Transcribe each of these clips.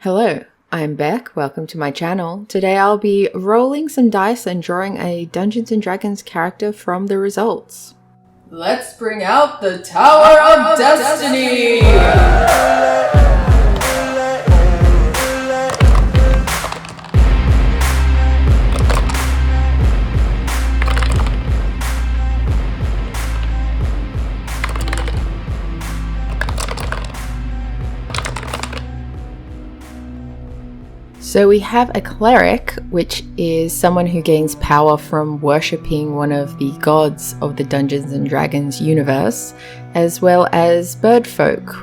Hello, I'm Beck. Welcome to my channel. Today I'll be rolling some dice and drawing a Dungeons & Dragons character from the results. Let's bring out the Tower of Destiny! So we have a cleric, which is someone who gains power from worshipping one of the gods of the Dungeons & Dragons universe, as well as bird folk.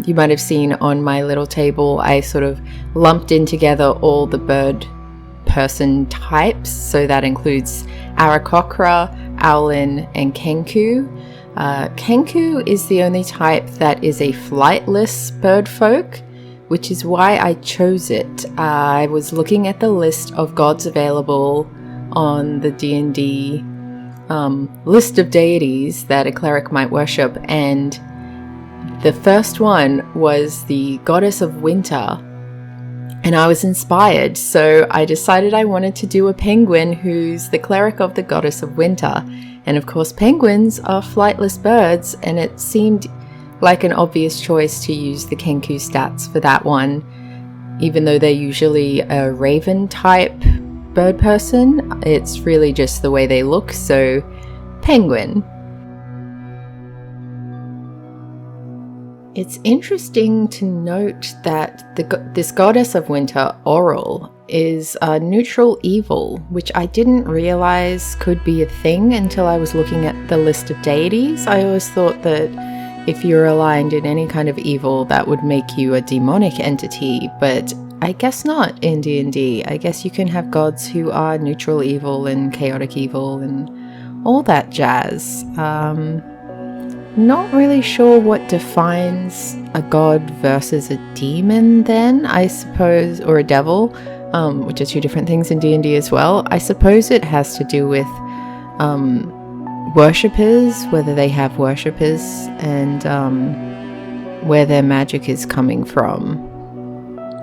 You might have seen on my little table, I sort of lumped in together all the bird person types. So that includes Aarakocra, Owlin, and Kenku. Kenku is the only type that is a flightless bird folk, which is why I chose it. I was looking at the list of gods available on the D&D list of deities that a cleric might worship, and the first one was the goddess of winter, and I was inspired, so I decided I wanted to do a penguin who's the cleric of the goddess of winter. And of course penguins are flightless birds, and it seemed like an obvious choice to use the Kenku stats for that one, even though they're usually a raven type bird person. It's really just the way they look, so penguin. It's interesting to note that this goddess of winter, Auril, is a neutral evil, which I didn't realize could be a thing until I was looking at the list of deities. I always thought that if you're aligned in any kind of evil, that would make you a demonic entity, but I guess not in D&D. I guess you can have gods who are neutral evil and chaotic evil and all that jazz. Not really sure what defines a god versus a demon then, I suppose, or a devil, which are two different things in D&D as well. I suppose it has to do with worshippers, whether they have worshippers, and where their magic is coming from.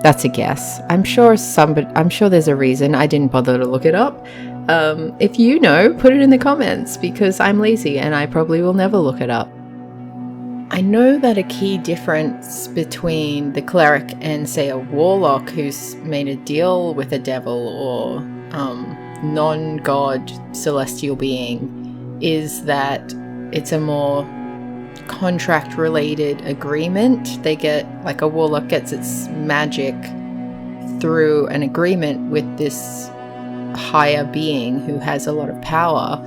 That's a guess. I'm sure there's a reason. I didn't bother to look it up. If you know, put it in the comments, because I'm lazy and I probably will never look it up. I know that a key difference between the cleric and, say, a warlock who's made a deal with a devil or non-god celestial being is that it's a more contract-related agreement. They get, like, a warlock gets its magic through an agreement with this higher being who has a lot of power,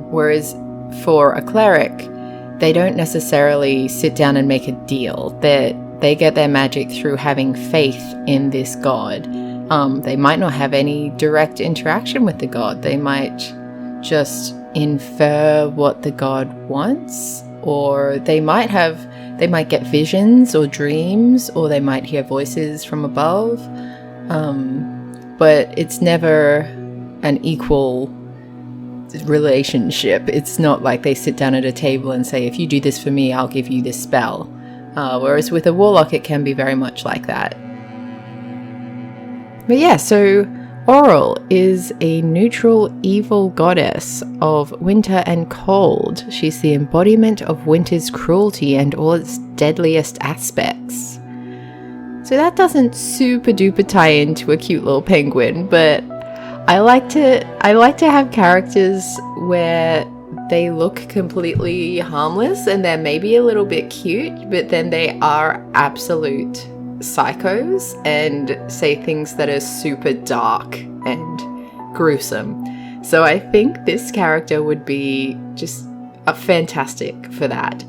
whereas for a cleric, they don't necessarily sit down and make a deal. They get their magic through having faith in this god. They might not have any direct interaction with the god. They might just infer what the god wants, or they might get visions or dreams, or they might hear voices from above, but it's never an equal relationship. It's not like they sit down at a table and say, if you do this for me, I'll give you this spell. Whereas with a warlock, it can be very much like that. But yeah, so Auril is a neutral evil goddess of winter and cold. She's the embodiment of winter's cruelty and all its deadliest aspects. So that doesn't super duper tie into a cute little penguin, but I like to have characters where they look completely harmless and they're maybe a little bit cute, but then they are absolute psychos and say things that are super dark and gruesome. So I think this character would be just fantastic for that.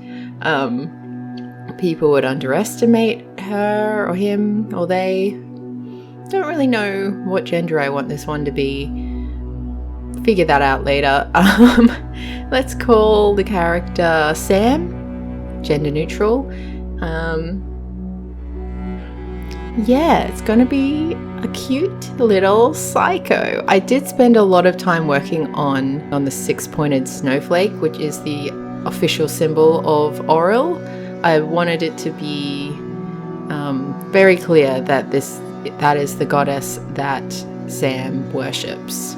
People would underestimate her or him or they. Don't really know what gender I want this one to be. Figure that out later. Let's call the character Sam, gender neutral. Yeah, it's gonna be a cute little psycho. I did spend a lot of time working on the six-pointed snowflake, which is the official symbol of Auril. I wanted it to be very clear that that is the goddess that Sam worships.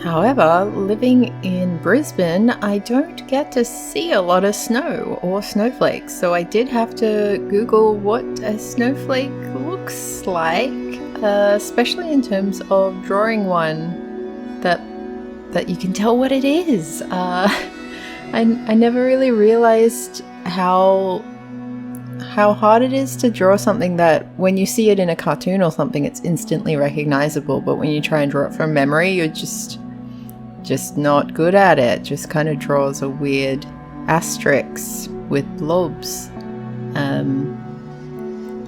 However, living in Brisbane, I don't get to see a lot of snow or snowflakes, so I did have to Google what a snowflake looks like, especially in terms of drawing one that you can tell what it is. I never really realized how hard it is to draw something that when you see it in a cartoon or something, it's instantly recognizable, but when you try and draw it from memory, you're just not good at it. Just kind of draws a weird asterisk with blobs.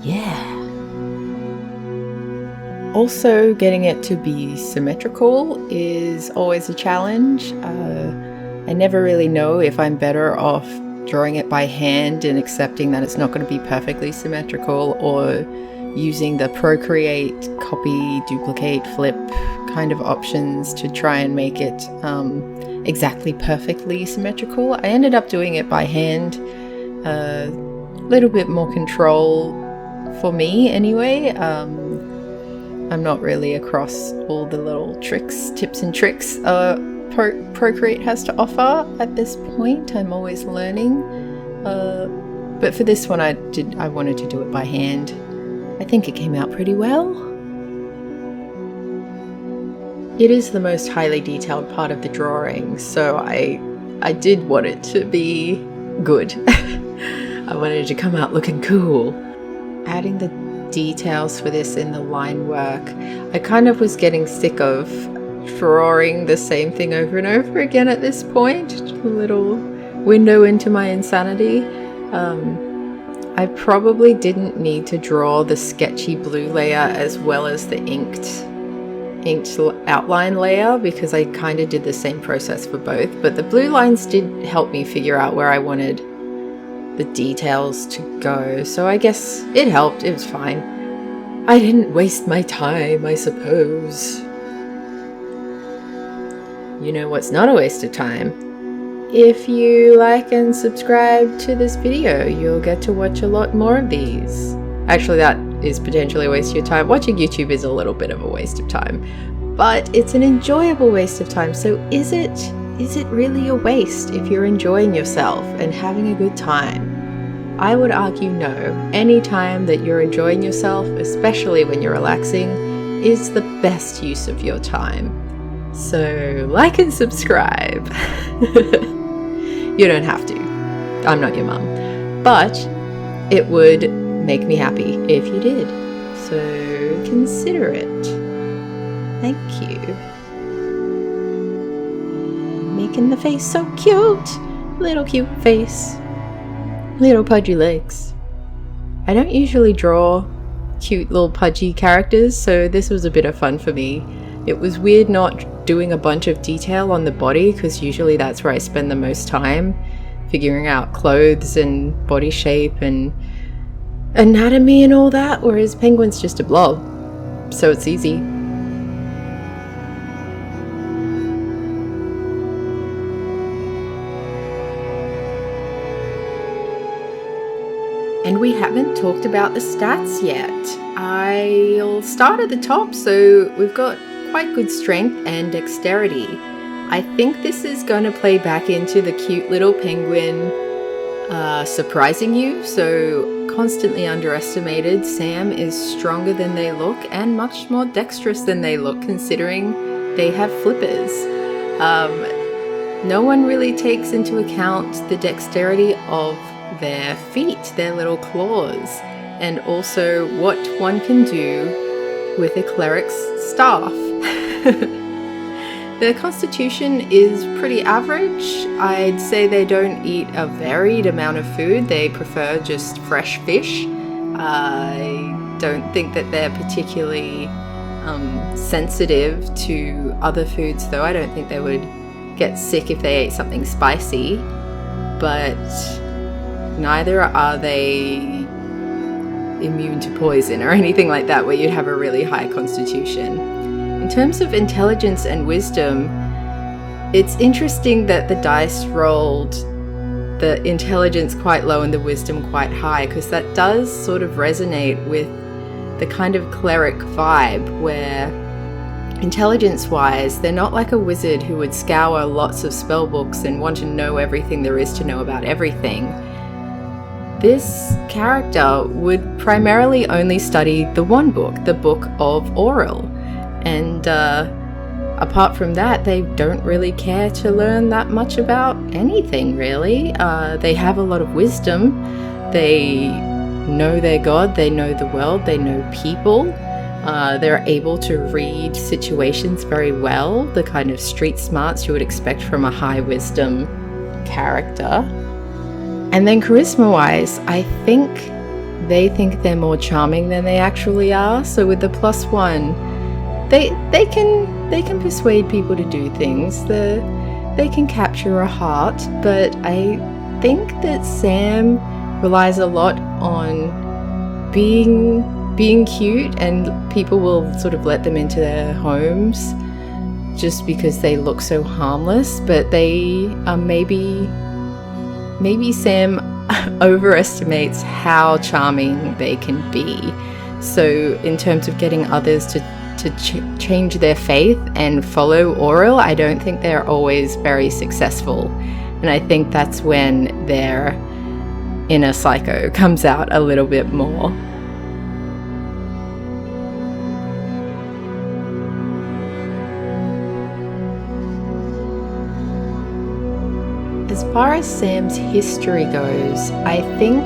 Yeah. Also, getting it to be symmetrical is always a challenge. I never really know if I'm better off drawing it by hand and accepting that it's not going to be perfectly symmetrical, or using the Procreate, copy, duplicate, flip kind of options to try and make it exactly perfectly symmetrical. I ended up doing it by hand, a little bit more control for me anyway. I'm not really across all the little tips and tricks Procreate has to offer at this point. I'm always learning. But for this one, I wanted to do it by hand. I think it came out pretty well. It is the most highly detailed part of the drawing, so I did want it to be good. I wanted it to come out looking cool. Adding the details for this in the line work, I kind of was getting sick of drawing the same thing over and over again at this point. A little window into my insanity. I probably didn't need to draw the sketchy blue layer as well as the inked outline layer, because I kind of did the same process for both, but the blue lines did help me figure out where I wanted the details to go, so I guess it helped. It was fine. I didn't waste my time, I suppose. You know what's not a waste of time? If you like and subscribe to this video, you'll get to watch a lot more of these. Actually, that is potentially a waste of your time. Watching YouTube is a little bit of a waste of time, but it's an enjoyable waste of time. So is it really a waste if you're enjoying yourself and having a good time? I would argue no. Any time that you're enjoying yourself, especially when you're relaxing, is the best use of your time. So like and subscribe. You don't have to. I'm not your mum. But it would make me happy if you did. So consider it. Thank you. Making the face so cute. Little cute face. Little pudgy legs. I don't usually draw cute little pudgy characters, so this was a bit of fun for me. It was weird not doing a bunch of detail on the body, because usually that's where I spend the most time, figuring out clothes and body shape and anatomy and all that, whereas Penguin's just a blob, so it's easy. And we haven't talked about the stats yet. I'll start at the top. So we've got quite good strength and dexterity. I think this is going to play back into the cute little penguin surprising you. So constantly underestimated, Sam is stronger than they look and much more dexterous than they look, considering they have flippers. No one really takes into account the dexterity of their feet, their little claws, and also what one can do with a cleric's staff. Their constitution is pretty average. I'd say they don't eat a varied amount of food. They prefer just fresh fish. I don't think that they're particularly sensitive to other foods, though. I don't think they would get sick if they ate something spicy, but neither are they immune to poison or anything like that, where you'd have a really high constitution. In terms of intelligence and wisdom, it's interesting that the dice rolled the intelligence quite low and the wisdom quite high, because that does sort of resonate with the kind of cleric vibe where intelligence-wise, they're not like a wizard who would scour lots of spell books and want to know everything there is to know about everything. This character would primarily only study the one book, the Book of Auril, and apart from that, they don't really care to learn that much about anything, really. They have a lot of wisdom. They know their god, they know the world, they know people. They're able to read situations very well, the kind of street smarts you would expect from a high wisdom character. And then charisma-wise, I think they think they're more charming than they actually are. So with the +1, they can persuade people to do things. They can capture a heart, but I think that Sam relies a lot on being cute, and people will sort of let them into their homes just because they look so harmless, but they are maybe Sam overestimates how charming they can be. So in terms of getting others to change their faith and follow Auril, I don't think they're always very successful. And I think that's when their inner psycho comes out a little bit more. As far as Sam's history goes, I think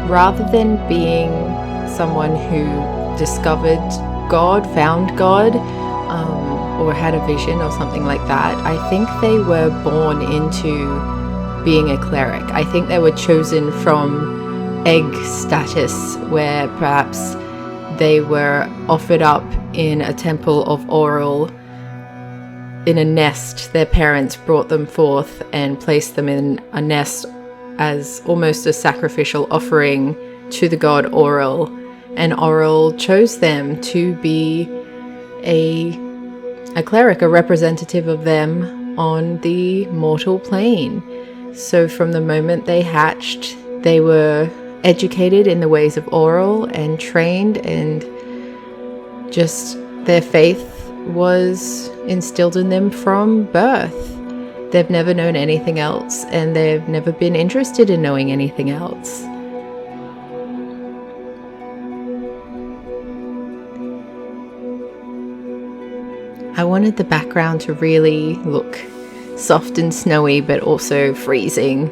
rather than being someone who discovered God, found God, or had a vision or something like that, I think they were born into being a cleric. I think they were chosen from egg status, where perhaps they were offered up in a temple of Auril in a nest. Their parents brought them forth and placed them in a nest as almost a sacrificial offering to the god Auril, and Auril chose them to be a cleric, a representative of them on the mortal plane. So from the moment they hatched, they were educated in the ways of Auril and trained, and just their faith was instilled in them from birth. They've never known anything else, and they've never been interested in knowing anything else. I wanted the background to really look soft and snowy, but also freezing.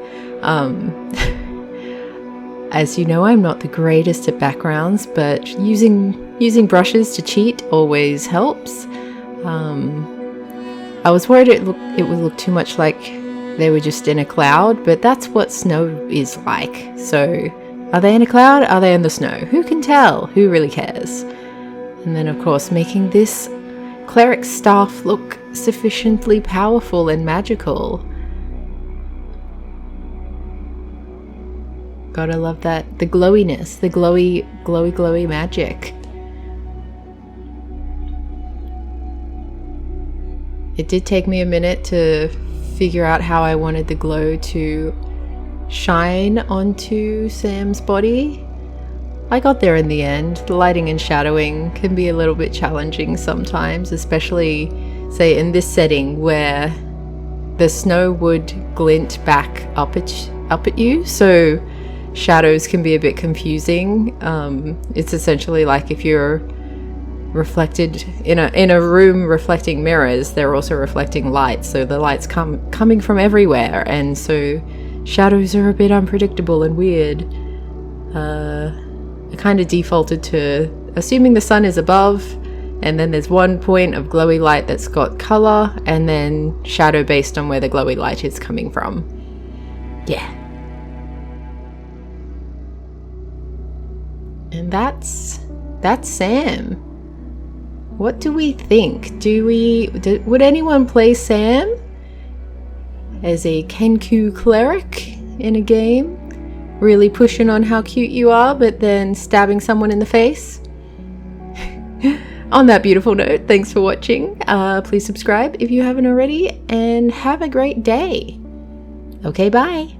As you know, I'm not the greatest at backgrounds, but using brushes to cheat always helps. I was worried it would look too much like they were just in a cloud, but that's what snow is like. So, are they in a cloud? Are they in the snow? Who can tell? Who really cares? And then, of course, making this cleric staff look sufficiently powerful and magical. Gotta love that. The glowiness, the glowy magic. It did take me a minute to figure out how I wanted the glow to shine onto Sam's body. I got there in the end. The lighting and shadowing can be a little bit challenging sometimes, especially, say, in this setting where the snow would glint back up at you, so shadows can be a bit confusing. It's essentially like if you're reflected in a room reflecting mirrors, they're also reflecting light, so the light's coming from everywhere, and so shadows are a bit unpredictable and weird. I kind of defaulted to assuming the sun is above, and then there's one point of glowy light that's got color, and then shadow based on where the glowy light is coming from. Yeah. And that's Sam. What do we think? Would anyone play Sam as a Kenku cleric in a game? Really pushing on how cute you are, but then stabbing someone in the face? On that beautiful note, thanks for watching. Please subscribe if you haven't already, and have a great day. Okay, bye.